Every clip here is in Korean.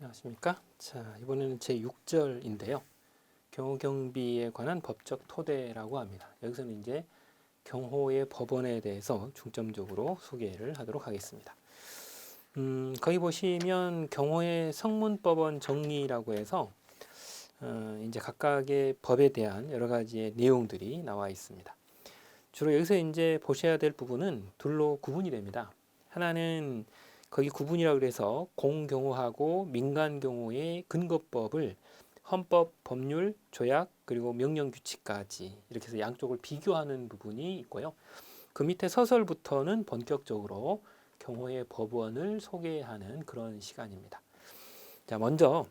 안녕하십니까? 자, 이번에는 제 6절인데요. 경호경비에 관한 법적 토대라고 합니다. 여기서는 이제 경호의 법원에 대해서 중점적으로 소개를 하도록 하겠습니다. 거기 보시면 경호의 성문법원 정리라고 해서 이제 각각의 법에 대한 여러 가지의 내용들이 나와 있습니다. 주로 여기서 이제 보셔야 될 부분은 둘로 구분이 됩니다. 하나는 거기 구분이라고 그래서 공경호하고 민간경호의 근거법을 헌법, 법률, 조약, 그리고 명령규칙까지 이렇게 해서 양쪽을 비교하는 부분이 있고요. 그 밑에 서설부터는 본격적으로 경호의 법원을 소개하는 그런 시간입니다. 자, 먼저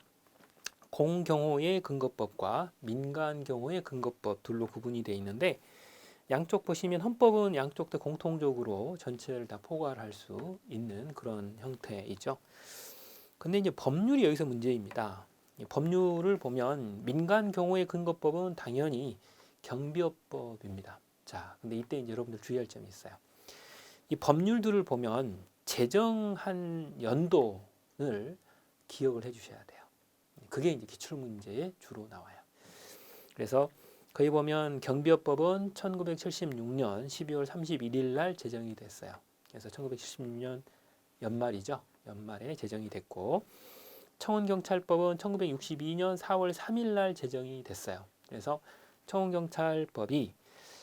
공경호의 근거법과 민간경호의 근거법 둘로 구분이 되어 있는데 양쪽 보시면 헌법은 양쪽 다 공통적으로 전체를 다 포괄할 수 있는 그런 형태이죠. 근데 이제 법률이 여기서 문제입니다. 법률을 보면 민간 경호의 근거법은 당연히 경비업법입니다. 자, 근데 이때 이제 여러분들 주의할 점이 있어요. 이 법률들을 보면 제정한 연도를 기억을 해 주셔야 돼요. 그게 이제 기출문제에 주로 나와요. 그래서 거기 보면 경비업법은 1976년 12월 31일 날 제정이 됐어요. 그래서 1976년 연말이죠. 연말에 제정이 됐고 청원경찰법은 1962년 4월 3일 날 제정이 됐어요. 그래서 청원경찰법이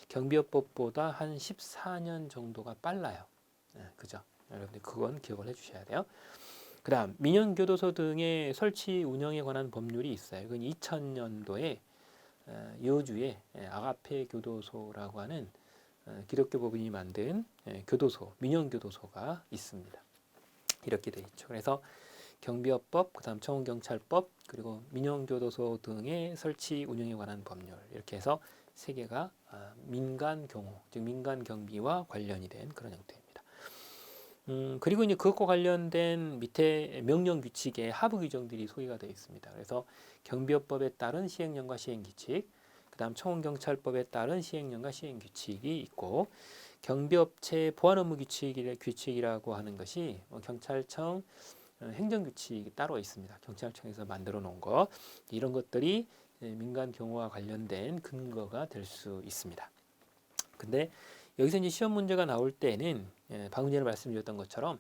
경비업법보다 한 14년 정도가 빨라요. 네, 그죠? 여러분들 그건 기억을 해주셔야 돼요. 그 다음 민영교도소 등의 설치 운영에 관한 법률이 있어요. 이건 2000년도에 여주의 아가페 교도소라고 하는 기독교 법인이 만든 교도소, 민영교도소가 있습니다. 이렇게 돼 있죠. 그래서 경비업법, 그다음 청원경찰법, 그리고 민영교도소 등의 설치 운영에 관한 법률 이렇게 해서 세 개가 민간 경호, 즉 민간 경비와 관련이 된 그런 형태입니다. 그리고 이제 그것과 관련된 밑에 명령 규칙의 하부 규정들이 소개가 되어 있습니다. 그래서 경비업법에 따른 시행령과 시행규칙, 그다음 청원경찰법에 따른 시행령과 시행규칙이 있고 경비업체 보안업무 규칙이라고 하는 것이 경찰청 행정규칙이 따로 있습니다. 경찰청에서 만들어 놓은 거 이런 것들이 민간 경호와 관련된 근거가 될 수 있습니다. 근데 여기서 이제 시험 문제가 나올 때는 방금 전에 말씀드렸던 것처럼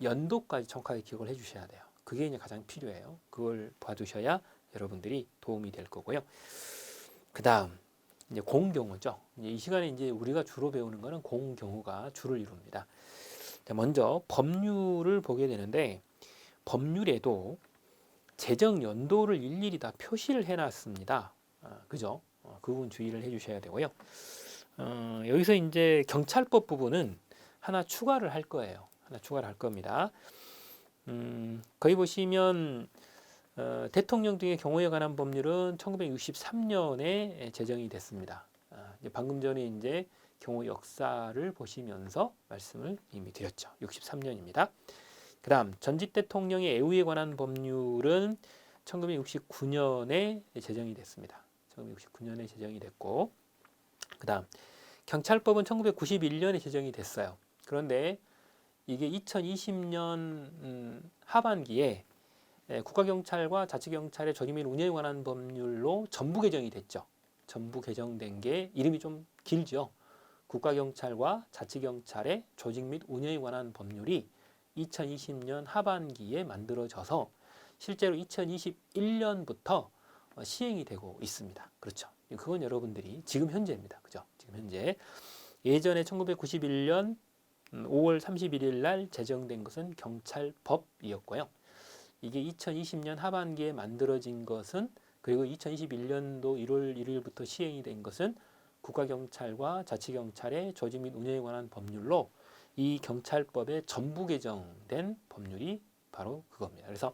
연도까지 정확하게 기억을 해주셔야 돼요. 그게 이제 가장 필요해요. 그걸 봐두셔야 여러분들이 도움이 될 거고요. 그 다음 이제 공경호죠. 이 시간에 이제 우리가 주로 배우는 거는 공경호가 주를 이룹니다. 자, 먼저 법률을 보게 되는데 법률에도 제정 연도를 일일이 다 표시를 해놨습니다. 그죠? 그 부분 주의를 해주셔야 되고요. 여기서 이제 경찰법 부분은 하나 추가를 할 거예요. 하나 추가를 할 겁니다. 거기 보시면 대통령 등의 경호에 관한 법률은 1963년에 제정이 됐습니다. 이제 방금 전에 이제 경호 역사를 보시면서 말씀을 이미 드렸죠. 63년입니다. 그다음 전직 대통령의 애우에 관한 법률은 1969년에 제정이 됐습니다. 1969년에 제정이 됐고 그다음 경찰법은 1991년에 제정이 됐어요. 그런데 이게 2020년 하반기에 국가경찰과 자치경찰의 조직 및 운영에 관한 법률로 전부 개정이 됐죠. 전부 개정된 게 이름이 좀 길죠. 국가경찰과 자치경찰의 조직 및 운영에 관한 법률이 2020년 하반기에 만들어져서 실제로 2021년부터 시행이 되고 있습니다. 그렇죠. 그건 여러분들이 지금 현재입니다. 그죠? 지금 현재 예전에 1991년 5월 31일 날 제정된 것은 경찰법이었고요. 이게 2020년 하반기에 만들어진 것은 그리고 2021년도 1월 1일부터 시행이 된 것은 국가경찰과 자치경찰의 조직 및 운영에 관한 법률로 이 경찰법에 전부 개정된 법률이 바로 그겁니다. 그래서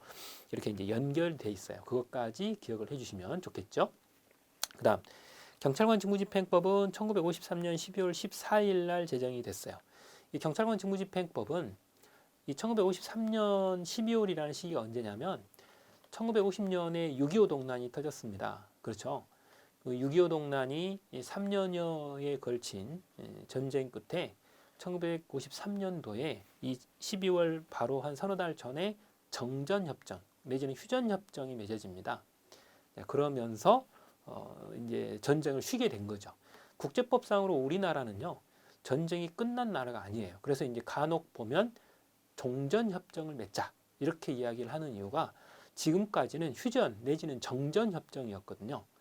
이렇게 이제 연결돼 있어요. 그것까지 기억을 해주시면 좋겠죠. 그다음 경찰관 직무집행법은 1953년 12월 14일 날 제정이 됐어요. 이 경찰관 직무집행법은 이 1953년 12월이라는 시기가 언제냐면 1950년에 6.25 동란이 터졌습니다. 그렇죠. 그 6.25 동란이 3년여에 걸친 전쟁 끝에 1953년도에 이 12월 바로 한 서너 달 전에 정전협정이 내지는 휴전 협정이 맺어집니다. 그러면서 이제 전쟁을 쉬게 된 거죠. 국제법상으로 우리나라는요 전쟁이 끝난 나라가 아니에요. 그래서 이제 간혹 보면 종전 협정을 맺자 이렇게 이야기를 하는 이유가 지금까지는 휴전 내지는 정전 협정이었거든요.